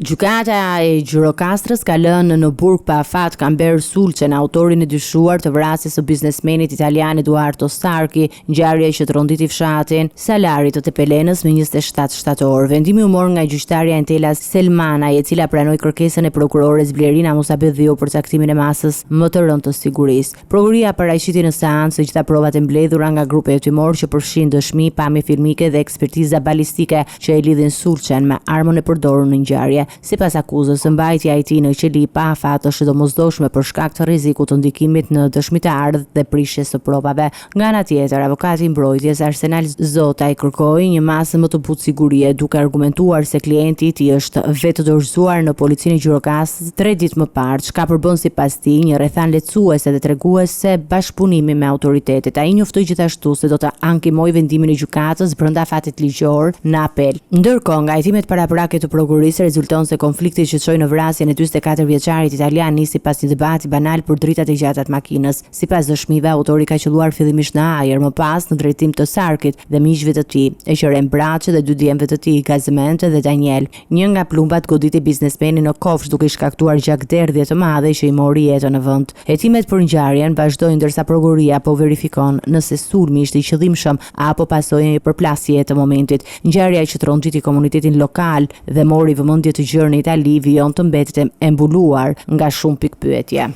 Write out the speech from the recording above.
Gjykata e Gjirokastrës ka lënë në burg pa afat Kamber Sulçen, autorin e dyshuar të vrasjes së biznesmenit italian Edoardo Starki, ngjarje që tronditi fshatin Salarit të Tepelenës me 27 shtator. Vendimi u mor nga gjyqtarja Entela Selmanaj, e cila pranoi kërkesën e prokurores Blerina Musabedhiu për caktimin e masës më të rëndë të sigurisë. Prokuria paraqiti në seancë të gjitha provat e mbledhura nga grupi hetimor, që përfshin dëshmi, pamje filmike dhe ekspertiza balistike që e lidhin Sulçen me armën e përdorur në ngjarje. Sipas akuzës, mbajtja e tij në qeli pa afat është domosdoshme për shkak të rrezikut të ndikimit në dëshmitarët dhe prishjes së provave. Nga ana tjetër, avokati i mbrojtjes Arsenal Zotaj kërkoi një masë më të butë sigurie, duke argumentuar se klienti i tij është vetë dorëzuar në policinë e Gjirokastrës 3 ditë më parë, çka përbën sipas tij një rrethan lehtësuese dhe treguese bashkëpunimi me autoritetet. Ai njoftoi gjithashtu se do të ankimojë vendimin e gjykatës brenda fatit ligjor në apel. Ndërkohë, nga hetimet paraprake të prokurisë rezulton se konflikti që çoi në vrasjen e 44 vjeçarit italian nisi pas një debati banal për dritat e gjata të makinës. Sipas dëshmive, autori ka qelluar fillimisht në ajër, më pas në drejtim të Sarkit dhe miqve të tij, Eqeren Braçe dhe 2 djemve të tij, Gazemente dhe Daniel. Një nga plumbat goditi biznesmenin në kofsh, duke i shkaktuar gjakderdhje të madhe që i mori jetën në vend. Hetimet për ngjarjen vazhdojnë ndërsa prokuria po verifikon nëse sulmi ishte i qëllimshëm apo pasojë një përplasje të momentit. Ngjarja që tronditi komunitetin lokal dhe mori vëmendje të gjërë në Itali vijon të mbetet e mbuluar nga shumë pikpyetje.